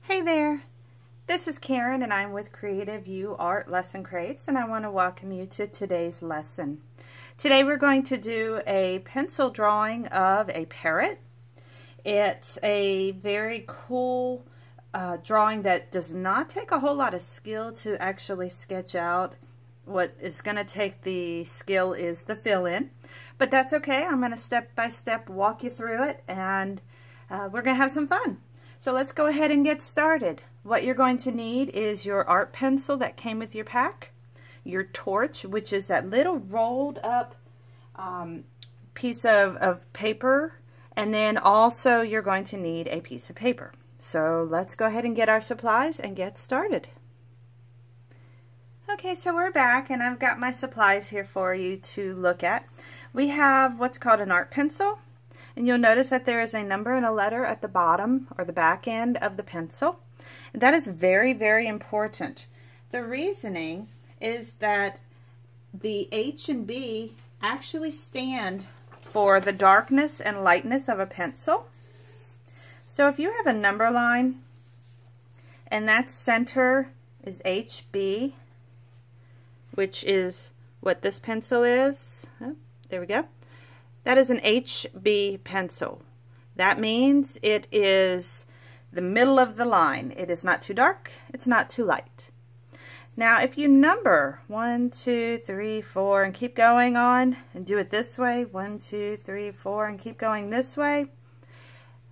Hey there, this is Karen and I'm with Creative You Art Lesson Crates, and I want to welcome you to today's lesson. Today we're going to do a pencil drawing of a parrot. It's a very cool drawing that does not take a whole lot of skill to actually sketch out. What is going to take the skill is the fill-in, but that's okay. I'm going to step by step walk you through it, and we're going to have some fun. So let's go ahead and get started. What you're going to need is your art pencil that came with your pack, your torch, which is that little rolled up piece of paper, and then also you're going to need a piece of paper. So let's go ahead and get our supplies and get started. Okay, so we're back and I've got my supplies here for you to look at. We have what's called an art pencil. And you'll notice that there is a number and a letter at the bottom or the back end of the pencil. And that is very, very important. The reasoning is that the H and B actually stand for the darkness and lightness of a pencil. So if you have a number line and that center is HB, which is what this pencil is, oh, there we go. That is an HB pencil. That means it is the middle of the line. It is not too dark, it's not too light. Now if you number 1, 2, 3, 4 and keep going on and do it this way, 1, 2, 3, 4 and keep going this way,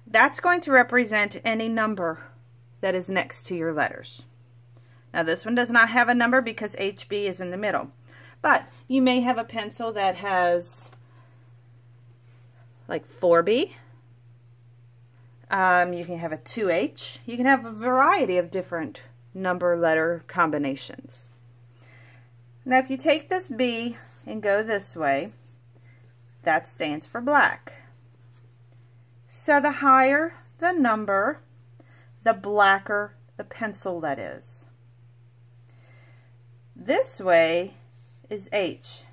that's going to represent any number that is next to your letters. Now this one does not have a number because HB is in the middle, but you may have a pencil that has like 4B. You can have a 2H. You can have a variety of different number letter combinations. Now if you take this B and go this way, that stands for black. So the higher the number, the blacker the pencil lead is. This way is H.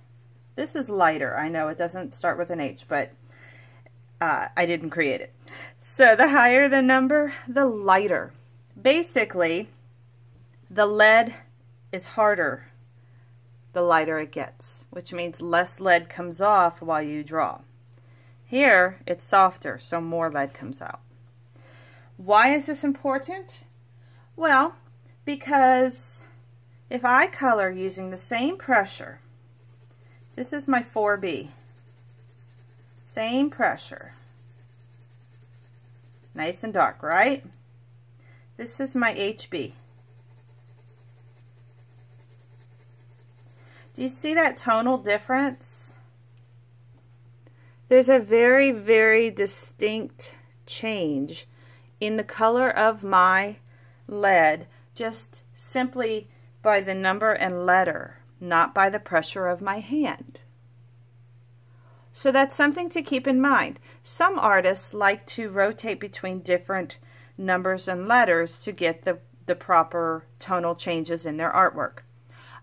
This is lighter. I know it doesn't start with an H, but I didn't create it. So the higher the number, the lighter. Basically, the lead is harder the lighter it gets, which means less lead comes off while you draw. Here, it's softer, so more lead comes out. Why is this important? Well, because if I color using the same pressure, this is my 4B. Same pressure. Nice and dark, right? This is my HB. Do you see that tonal difference? There's a very, very distinct change in the color of my lead just simply by the number and letter, not by the pressure of my hand. So that's something to keep in mind. Some artists like to rotate between different numbers and letters to get the proper tonal changes in their artwork.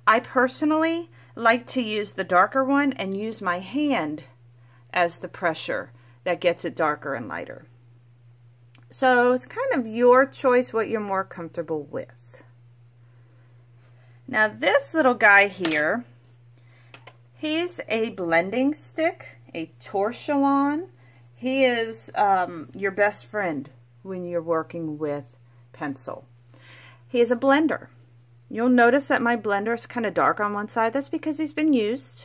I personally like to use the darker one and use my hand as the pressure that gets it darker and lighter. So it's kind of your choice what you're more comfortable with. Now this little guy here, he's a blending stick, a torchon. He is your best friend when you're working with pencil. He is a blender. You'll notice that my blender is kind of dark on one side. That's because he's been used.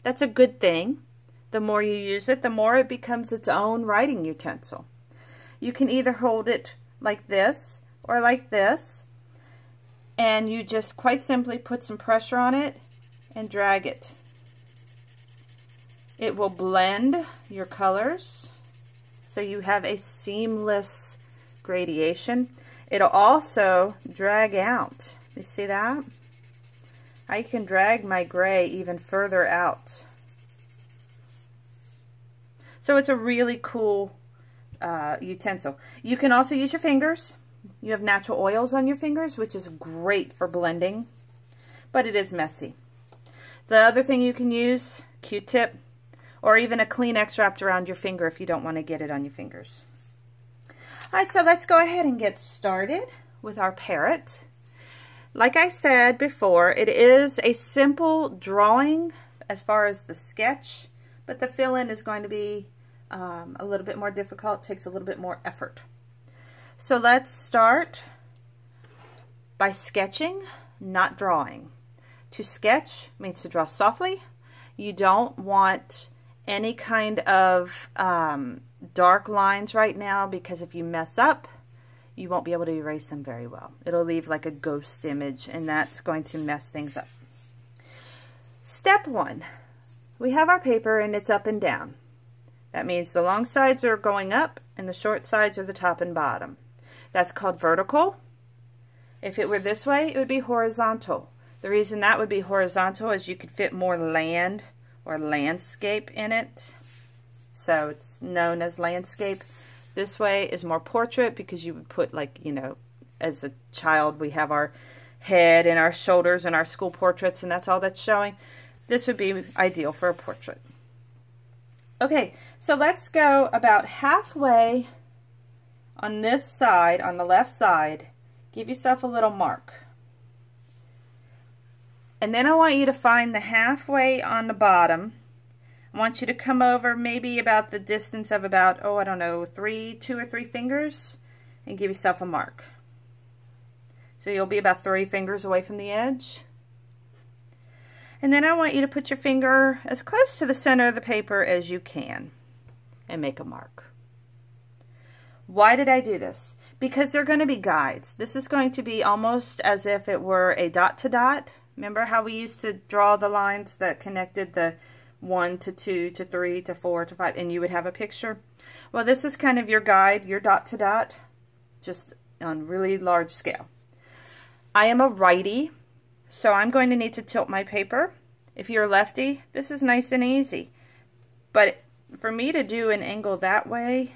That's a good thing. The more you use it, the more it becomes its own writing utensil. You can either hold it like this or like this, and you just quite simply put some pressure on it and drag it. It will blend your colors so you have a seamless gradation. It'll also drag out. You see that? I can drag my gray even further out. So it's a really cool utensil. You can also use your fingers. You have natural oils on your fingers, which is great for blending, but it is messy. The other thing you can use, Q-tip, or even a Kleenex wrapped around your finger if you don't want to get it on your fingers. All right, so let's go ahead and get started. with our parrot. Like I said before, it is a simple drawing as far as the sketch, but the fill-in is going to be a little bit more difficult, takes a little bit more effort. So let's start by sketching, not drawing. To sketch means to draw softly. You don't want any kind of dark lines right now, because if you mess up, you won't be able to erase them very well. It'll leave like a ghost image, and that's going to mess things up. Step 1, we have our paper and it's up and down. That means the long sides are going up and the short sides are the top and bottom. That's called vertical. If it were this way, it would be horizontal. The reason that would be horizontal is you could fit more land or landscape in it. So it's known as landscape. This way is more portrait, because you would put, like, you know, as a child we have our head and our shoulders and our school portraits, and that's all that's showing. This would be ideal for a portrait. Okay, so let's go about halfway on this side, on the left side. Give yourself a little mark. And then I want you to find the halfway on the bottom. I want you to come over maybe about the distance of about, oh, I don't know, 2 or 3 fingers, and give yourself a mark. So you'll be about 3 fingers away from the edge. And then I want you to put your finger as close to the center of the paper as you can and make a mark. Why did I do this? Because they're going to be guides. This is going to be almost as if it were a dot to dot. Remember how we used to draw the lines that connected the 1 to 2 to 3 to 4 to 5, and you would have a picture? Well, this is kind of your guide, your dot to dot, just on really large scale. I am a righty, so I'm going to need to tilt my paper. If you're a lefty, this is nice and easy. But for me to do an angle that way,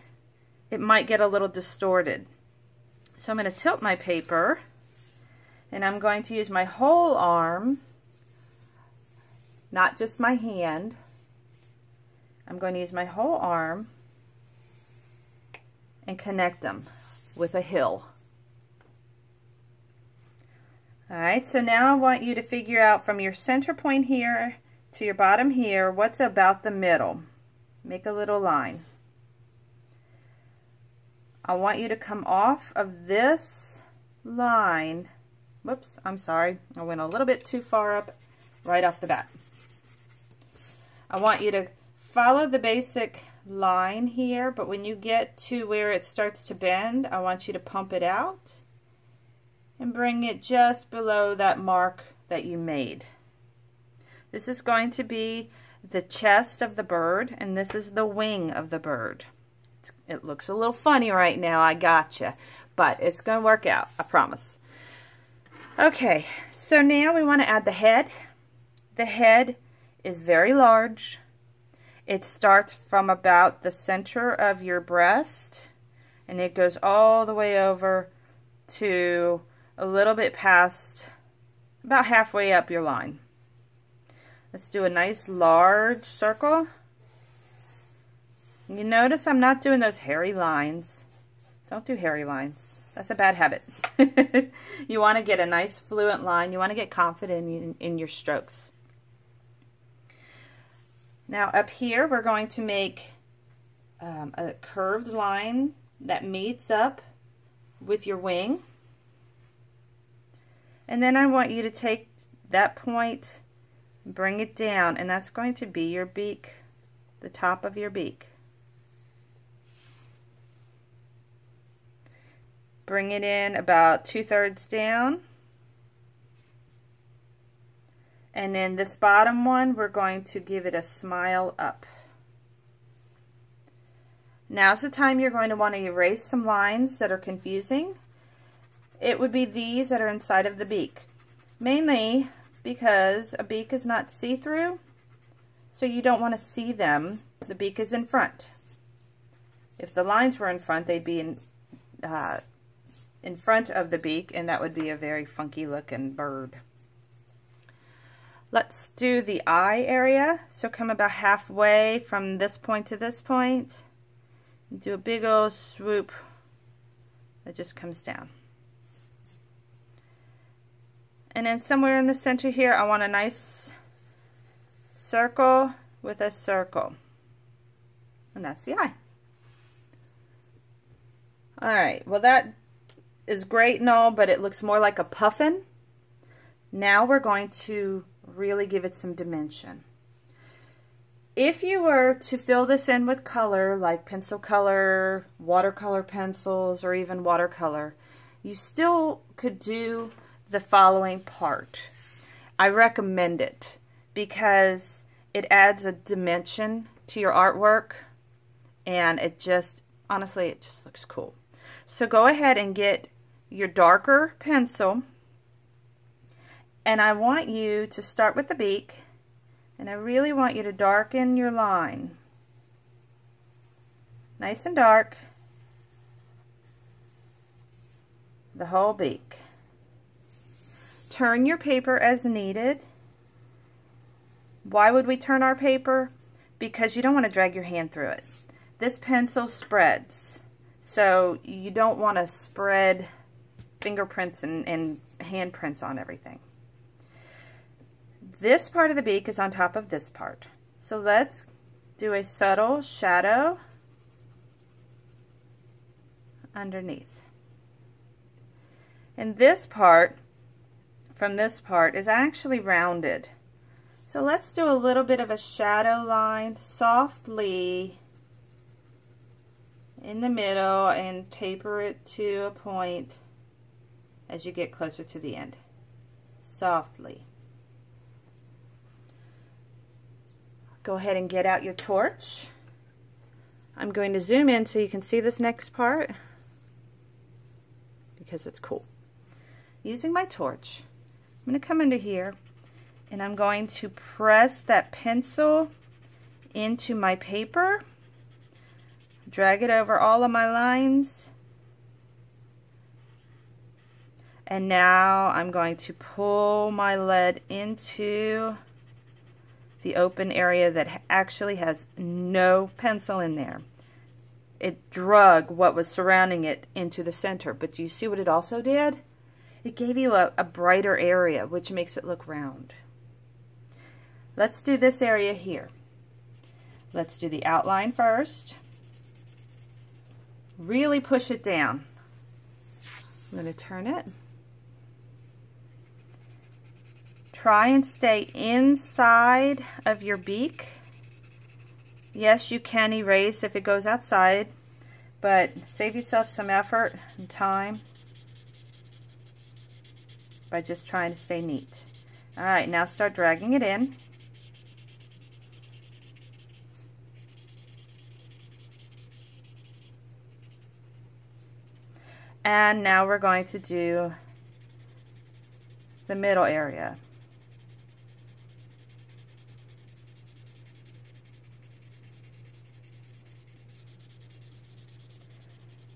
it might get a little distorted. So I'm going to tilt my paper, and I'm going to use my whole arm, not just my hand. I'm going to use my whole arm and connect them with a hill. Alright, so now I want you to figure out from your center point here to your bottom here, what's about the middle. Make a little line. I want you to come off of this line. Whoops, I'm sorry. I went a little bit too far up right off the bat. I want you to follow the basic line here, but when you get to where it starts to bend, I want you to pump it out and bring it just below that mark that you made. This is going to be the chest of the bird, and this is the wing of the bird. It looks a little funny right now, I gotcha, but it's going to work out, I promise. Okay, so now we want to add the head. The head is very large. It starts from about the center of your breast, and it goes all the way over to a little bit past, about halfway up your line. Let's do a nice large circle. You notice I'm not doing those hairy lines. Don't do hairy lines. That's a bad habit. You want to get a nice fluent line. You want to get confident in your strokes. Now up here we're going to make a curved line that meets up with your wing. And then I want you to take that point, bring it down, and that's going to be your beak, the top of your beak. Bring it in about 2/3 down. And then this bottom one, we're going to give it a smile up. Now's the time you're going to want to erase some lines that are confusing. It would be these that are inside of the beak. Mainly because a beak is not see-through, so you don't want to see them. The beak is in front. If the lines were in front, they'd be in front of the beak, and that would be a very funky looking bird. Let's do the eye area. So come about halfway from this point to this point. Do a big old swoop that just comes down. And then somewhere in the center here, I want a nice circle with a circle. And that's the eye. Alright, well that is great and all, but it looks more like a puffin. Now we're going to really give it some dimension. If you were to fill this in with color, like pencil color, watercolor pencils, or even watercolor, you still could do the following part. I recommend it because it adds a dimension to your artwork, and it just, honestly, it just looks cool. So go ahead and get your darker pencil, and I want you to start with the beak, and I really want you to darken your line. Nice and dark. The whole beak. Turn your paper as needed. Why would we turn our paper? Because you don't want to drag your hand through it. This pencil spreads, so you don't want to spread fingerprints and handprints on everything. This part of the beak is on top of this part. So let's do a subtle shadow underneath. And this part, from this part, is actually rounded. So let's do a little bit of a shadow line softly in the middle and taper it to a point as you get closer to the end. Softly. Go ahead and get out your torch. I'm going to zoom in so you can see this next part because it's cool. Using my torch, I'm going to come under here and I'm going to press that pencil into my paper, drag it over all of my lines, and now I'm going to pull my lead into the open area that actually has no pencil in there. It drug what was surrounding it into the center, but do you see what it also did? It gave you a brighter area, which makes it look round. Let's do this area here. Let's do the outline first. Really push it down. I'm going to turn it. Try and stay inside of your beak. Yes, you can erase if it goes outside, but save yourself some effort and time by just trying to stay neat. All right, now start dragging it in. And now we're going to do the middle area.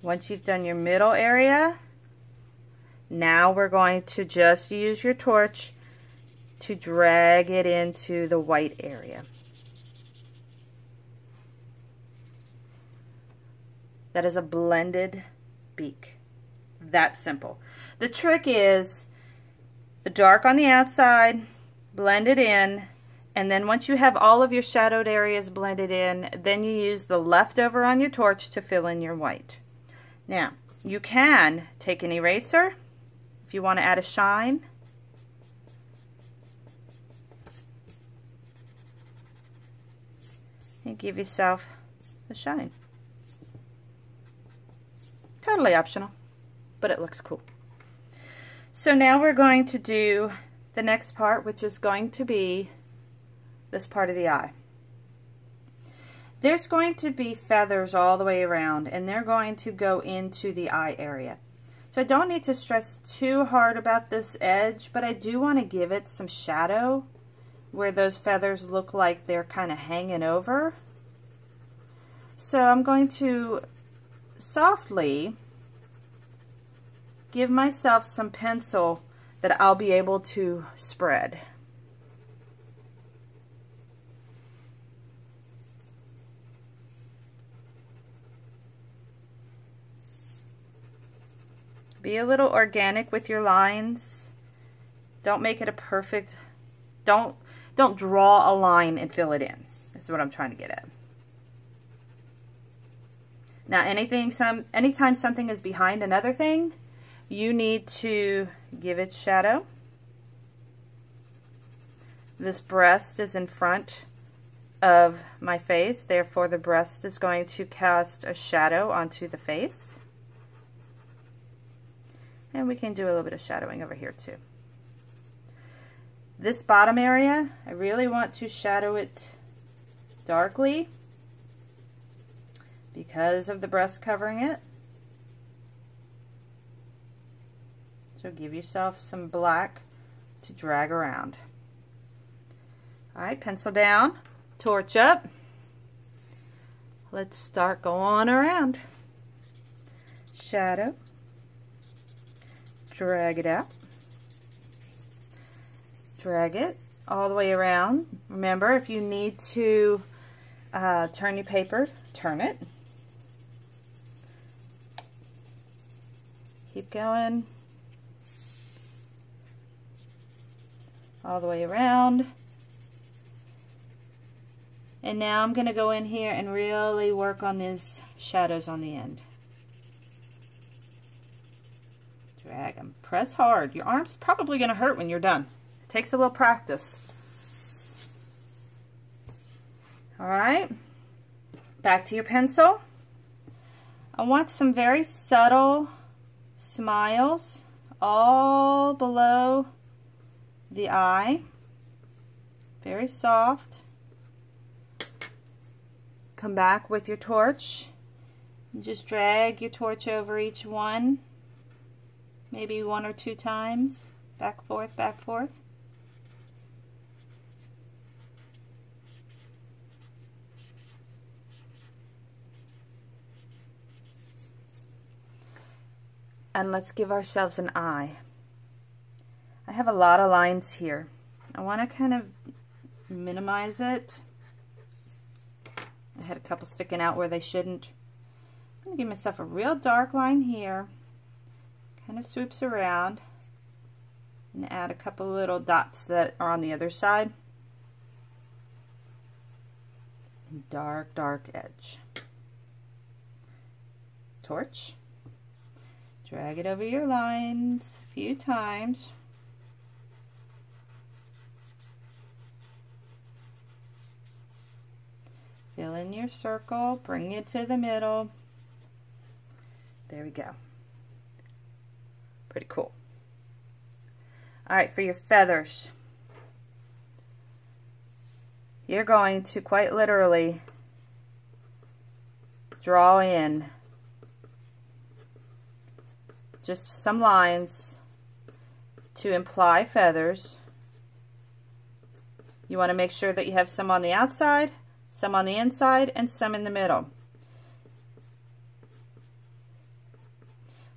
Once you've done your middle area, now we're going to just use your torch to drag it into the white area. That is a blended beak. That simple. The trick is the dark on the outside, blend it in, and then once you have all of your shadowed areas blended in, then you use the leftover on your torch to fill in your white. Now, you can take an eraser if you want to add a shine. And give yourself a shine. Totally optional, but it looks cool. So now we're going to do the next part, which is going to be this part of the eye. There's going to be feathers all the way around, and they're going to go into the eye area. So I don't need to stress too hard about this edge, but I do want to give it some shadow where those feathers look like they're kind of hanging over. So I'm going to softly give myself some pencil that I'll be able to spread. Be a little organic with your lines. Don't make it a perfect, don't draw a line and fill it in. That's what I'm trying to get at. Now anytime something is behind another thing, you need to give it shadow. This breast is in front of my face, therefore the breast is going to cast a shadow onto the face. And we can do a little bit of shadowing over here too. This bottom area, I really want to shadow it darkly because of the breast covering it. So give yourself some black to drag around. All right, pencil down, torch up. Let's start going around. Shadow. Drag it out. Drag it all the way around. Remember, if you need to turn your paper, turn it. Keep going. All the way around. And now I'm going to go in here and really work on these shadows on the end. Drag them. Press hard. Your arm's probably going to hurt when you're done. It takes a little practice. Alright. Back to your pencil. I want some very subtle smiles all below the eye. Very soft. Come back with your torch. And just drag your torch over each one. Maybe 1 or 2 times. Back, forth, back, forth. And let's give ourselves an eye. I have a lot of lines here. I want to kind of minimize it. I had a couple sticking out where they shouldn't. I'm going to give myself a real dark line here. Kind of swoops around. And add a couple little dots that are on the other side. And dark, dark edge. Torch. Drag it over your lines a few times. Fill in your circle, bring it to the middle. There we go. Pretty cool. Alright, for your feathers, you're going to quite literally draw in just some lines to imply feathers. You want to make sure that you have some on the outside, some on the inside, and some in the middle.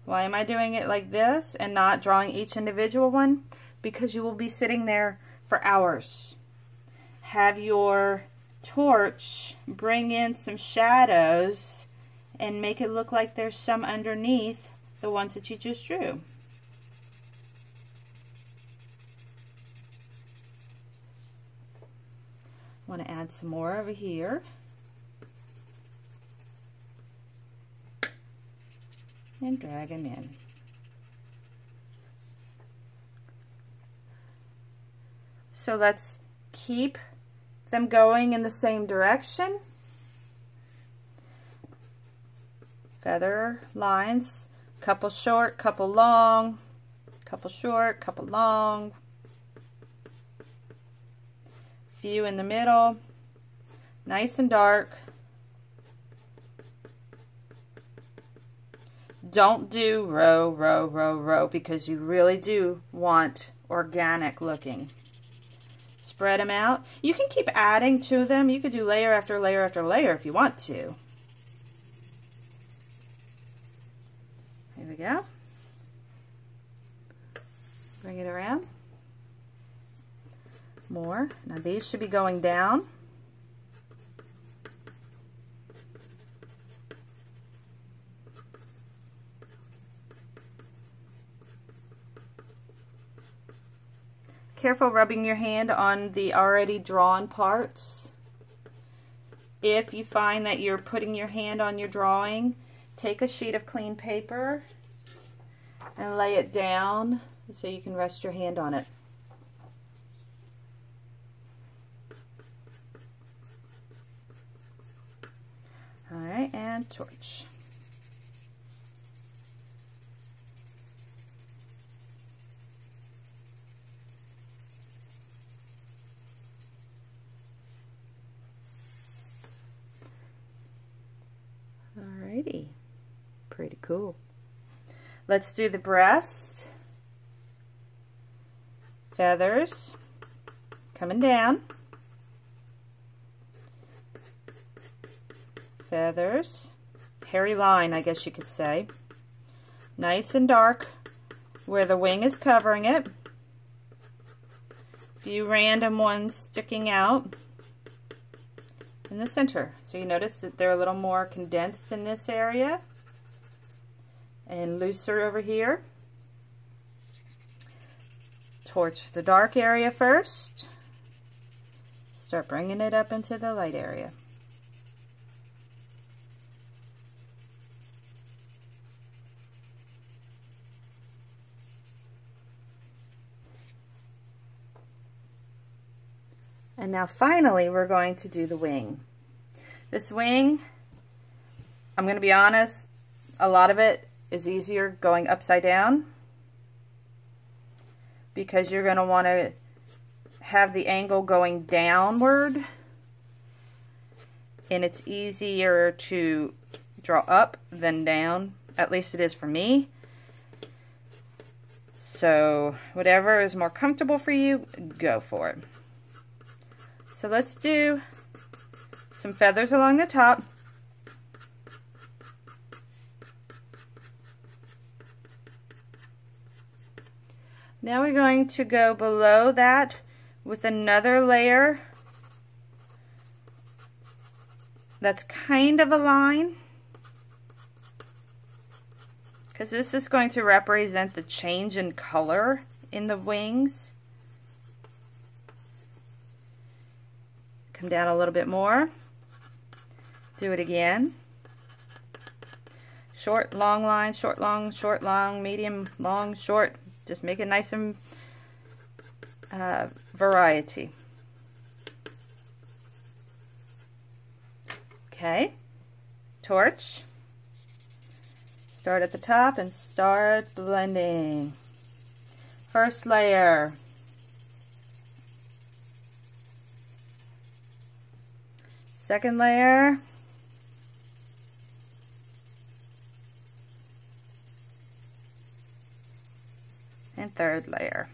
Why am I doing it like this and not drawing each individual one? Because you will be sitting there for hours. Have your torch bring in some shadows and make it look like there's some underneath the ones that you just drew. Want to add some more over here. And drag them in. So let's keep them going in the same direction. Feather lines, couple short, couple long, couple short, couple long. Few in the middle, nice and dark. Don't do row, row, row, row, because you really do want organic looking. Spread them out. You can keep adding to them. You could do layer after layer after layer if you want to. Here we go. Bring it around. More. Now these should be going down. careful rubbing your hand on the already drawn parts. If you find that you're putting your hand on your drawing, take a sheet of clean paper and lay it down so you can rest your hand on it. Alright, and torch. Alrighty, pretty cool. Let's do the breast. Feathers coming down. Feathers. Hairy line, I guess you could say. Nice and dark where the wing is covering it. A few random ones sticking out in the center. So you notice that they're a little more condensed in this area and looser over here. Torch the dark area first. Start bringing it up into the light area. And now finally we're going to do the wing. This wing, I'm going to be honest, a lot of it is easier going upside down because you're going to want to have the angle going downward, and it's easier to draw up than down. At least it is for me. So whatever is more comfortable for you, go for it. So let's do some feathers along the top. Now we're going to go below that with another layer that's kind of a line, because this is going to represent the change in color in the wings. Come down a little bit more. Do it again. Short, long line, short, long, medium, long, short. Just make it nice and variety. Okay. Torch. Start at the top and start blending. First layer. Second layer. And third layer.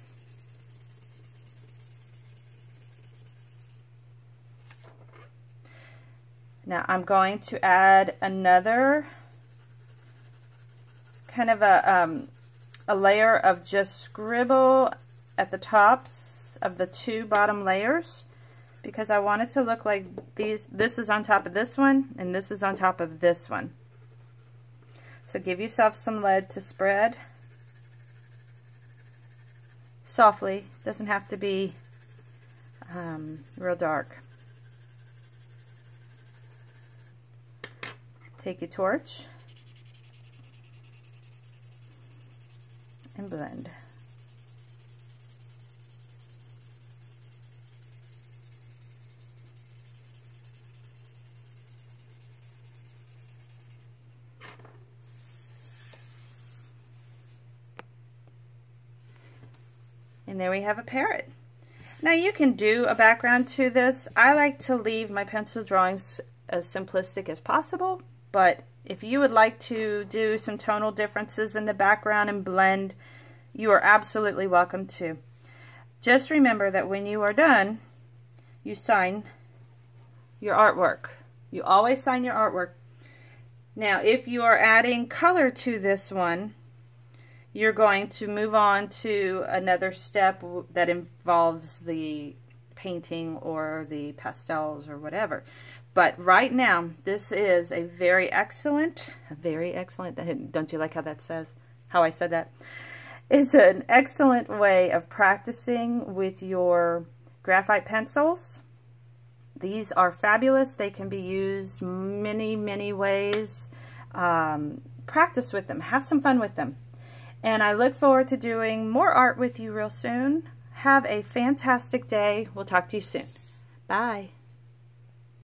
Now I'm going to add another kind of a layer of just scribble at the tops of the two bottom layers, because I want it to look like this is on top of this one and this is on top of this one. So give yourself some lead to spread softly. Doesn't have to be real dark. Take your torch and blend. And there we have a parrot. Now you can do a background to this. I like to leave my pencil drawings as simplistic as possible, but if you would like to do some tonal differences in the background and blend, you are absolutely welcome to. Just remember that when you are done, you sign your artwork. You always sign your artwork. Now if you are adding color to this one, you're going to move on to another step that involves the painting or the pastels or whatever. But right now, this is a very excellent, don't you like how that says, how I said that? is an excellent way of practicing with your graphite pencils. These are fabulous. They can be used many ways. Practice with them. Have some fun with them. And I look forward to doing more art with you real soon. Have a fantastic day. We'll talk to you soon. Bye.